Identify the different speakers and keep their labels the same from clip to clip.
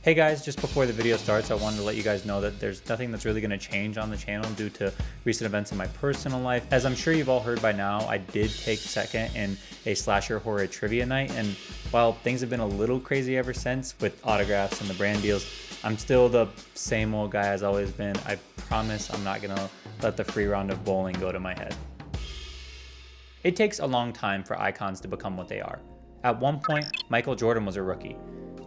Speaker 1: Hey guys, just before the video starts, I wanted to let you guys know that there's nothing that's really going to change on the channel due to recent events in my personal life. As I'm sure you've all heard by now, I did take second in a slasher horror trivia night, and while things have been a little crazy ever since with autographs and the brand deals, I'm still the same old guy as always been. I promise I'm not going to let the free round of bowling go to my head. It takes a long time for icons to become what they are. At one point, Michael Jordan was a rookie.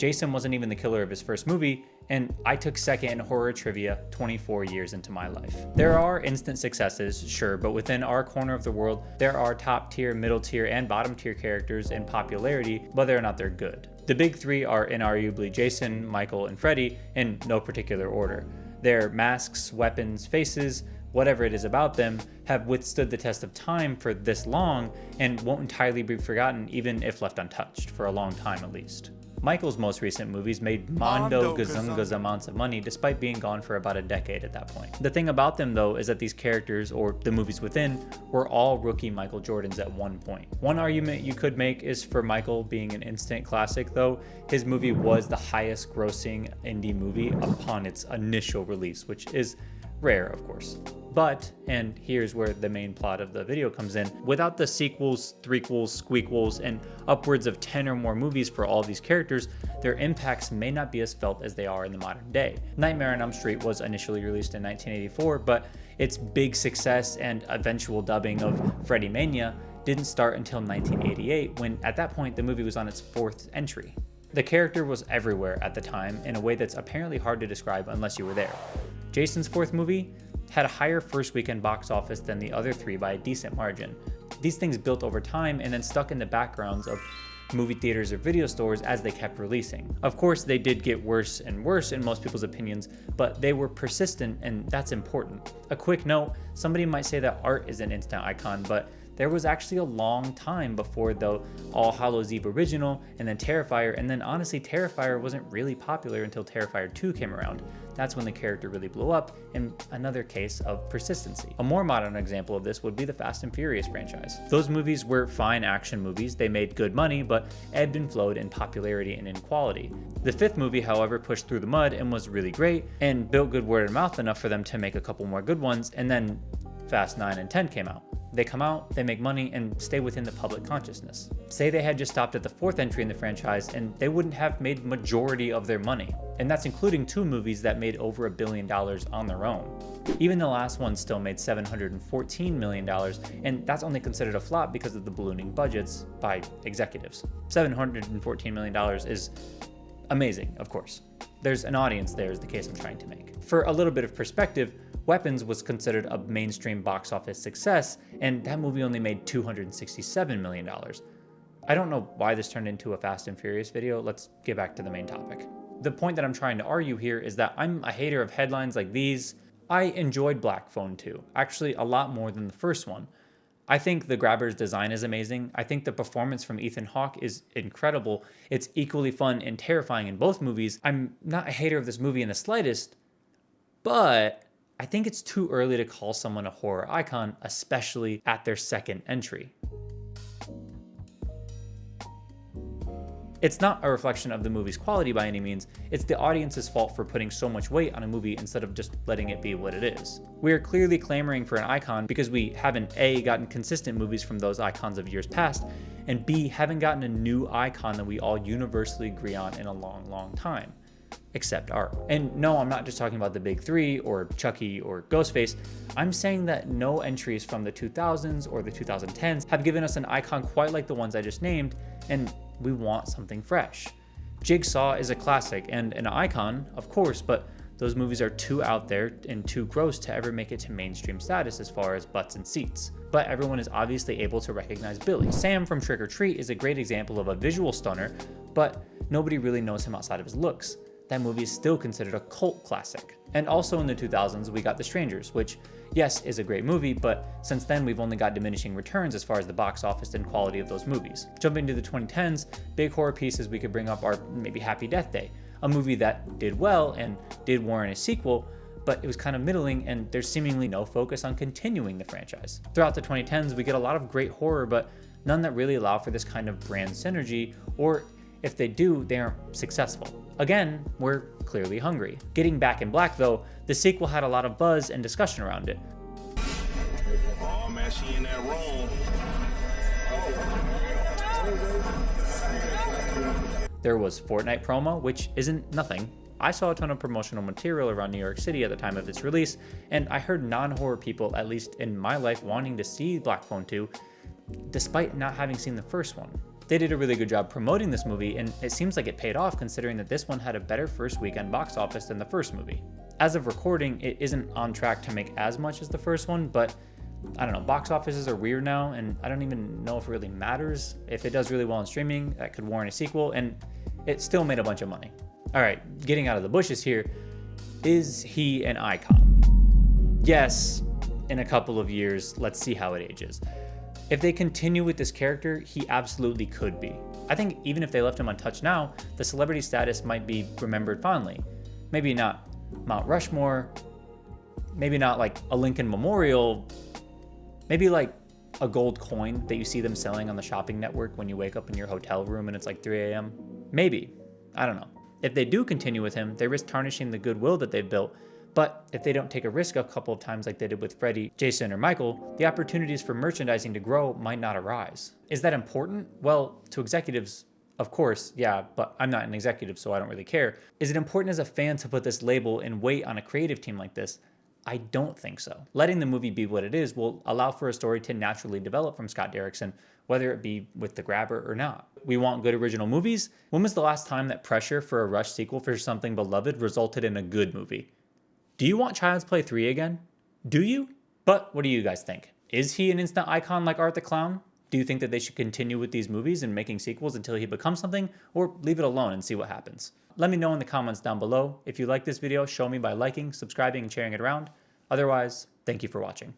Speaker 1: Jason wasn't even the killer of his first movie, and I took second in horror trivia 24 years into my life. There are instant successes, sure, but within our corner of the world, there are top tier, middle tier, and bottom tier characters in popularity, whether or not they're good. The big three are inarguably Jason, Michael, and Freddy, in no particular order. Their masks, weapons, faces, whatever it is about them, have withstood the test of time for this long and won't entirely be forgotten even if left untouched, for a long time at least. Michael's most recent movies made Mondo Gazunga's amounts of money despite being gone for about a decade at that point. The thing about them though is that these characters, or the movies within, were all rookie Michael Jordans at one point. One argument you could make is for Michael being an instant classic though, his movie was the highest grossing indie movie upon its initial release, which is rare of course. But, and here's where the main plot of the video comes in, without the sequels, threequels, squeakquels, and upwards of 10 or more movies for all these characters, their impacts may not be as felt as they are in the modern day. Nightmare on Elm Street was initially released in 1984, but its big success and eventual dubbing of Freddy Mania didn't start until 1988, when at that point the movie was on its fourth entry. The character was everywhere at the time in a way that's apparently hard to describe unless you were there. Jason's fourth movie had a higher first weekend box office than the other three by a decent margin. These things built over time and then stuck in the backgrounds of movie theaters or video stores as they kept releasing. Of course, they did get worse and worse in most people's opinions, but they were persistent, and that's important. A quick note, somebody might say that art is an instant icon, but there was actually a long time before the All Hallows Eve original, and then Terrifier, and then honestly Terrifier wasn't really popular until Terrifier 2 came around. That's when the character really blew up, and another case of persistency. A more modern example of this would be the Fast and Furious franchise. Those movies were fine action movies, they made good money, but ebbed and flowed in popularity and in quality. The fifth movie, however, pushed through the mud and was really great, and built good word of mouth enough for them to make a couple more good ones, and then Fast 9 and 10 came out. They come out, they make money, and stay within the public consciousness. Say they had just stopped at the fourth entry in the franchise, and they wouldn't have made majority of their money. And that's including two movies that made over $1 billion on their own. Even the last one still made $714 million, and that's only considered a flop because of the ballooning budgets by executives. $714 million is amazing, of course. There's an audience there is the case I'm trying to make. For a little bit of perspective, Weapons was considered a mainstream box office success, and that movie only made $267 million. I don't know why this turned into a Fast and Furious video. Let's get back to the main topic. The point that I'm trying to argue here is that I'm a hater of headlines like these. I enjoyed Black Phone 2, actually a lot more than the first one. I think the Grabber's design is amazing. I think the performance from Ethan Hawke is incredible. It's equally fun and terrifying in both movies. I'm not a hater of this movie in the slightest, but I think it's too early to call someone a horror icon, especially at their second entry. It's not a reflection of the movie's quality by any means, it's the audience's fault for putting so much weight on a movie instead of just letting it be what it is. We are clearly clamoring for an icon because we haven't A, gotten consistent movies from those icons of years past, and B, haven't gotten a new icon that we all universally agree on in a long, long time. Except art. And no, I'm not just talking about the big three or Chucky or Ghostface. I'm saying that no entries from the 2000s or the 2010s have given us an icon quite like the ones I just named, and we want something fresh. Jigsaw is a classic and an icon, of course, but those movies are too out there and too gross to ever make it to mainstream status as far as butts and seats. But everyone is obviously able to recognize Billy. Sam from Trick or Treat is a great example of a visual stunner, but nobody really knows him outside of his looks. That movie is still considered a cult classic. And also in the 2000s, we got The Strangers, which, yes, is a great movie, but since then we've only got diminishing returns as far as the box office and quality of those movies. Jumping to the 2010s, big horror pieces we could bring up are maybe Happy Death Day, a movie that did well and did warrant a sequel, but it was kind of middling and there's seemingly no focus on continuing the franchise. Throughout the 2010s, we get a lot of great horror, but none that really allow for this kind of brand synergy or If they do, they aren't successful. Again, we're clearly hungry. Getting Back in Black, though, the sequel had a lot of buzz and discussion around it.
Speaker 2: Oh man, she in that room.
Speaker 1: There was Fortnite promo, which isn't nothing. I saw a ton of promotional material around New York City at the time of its release, and I heard non-horror people, at least in my life, wanting to see Black Phone 2, despite not having seen the first one. They did a really good job promoting this movie, and it seems like it paid off considering that this one had a better first weekend box office than the first movie. As of recording, it isn't on track to make as much as the first one, but I don't know, box offices are weird now, and I don't even know if it really matters. If it does really well in streaming, that could warrant a sequel, and it still made a bunch of money. All right, getting out of the bushes here, is he an icon? Yes, in a couple of years, let's see how it ages. If they continue with this character, he absolutely could be. I think even if they left him untouched now, the celebrity status might be remembered fondly. Maybe not Mount Rushmore, maybe not like a Lincoln Memorial, maybe like a gold coin that you see them selling on the shopping network when you wake up in your hotel room and it's like 3 a.m. Maybe, I don't know. If they do continue with him, they risk tarnishing the goodwill that they've built. But if they don't take a risk a couple of times like they did with Freddy, Jason, or Michael, the opportunities for merchandising to grow might not arise. Is that important? Well, to executives, of course, yeah, but I'm not an executive, so I don't really care. Is it important as a fan to put this label and weight on a creative team like this? I don't think so. Letting the movie be what it is will allow for a story to naturally develop from Scott Derrickson, whether it be with The Grabber or not. We want good original movies. When was the last time that pressure for a rushed sequel for something beloved resulted in a good movie? Do you want Child's Play 3 again? Do you? But what do you guys think? Is he an instant icon like Art the Clown? Do you think that they should continue with these movies and making sequels until he becomes something, or leave it alone and see what happens? Let me know in the comments down below. If you like this video, show me by liking, subscribing, and sharing it around. Otherwise, thank you for watching.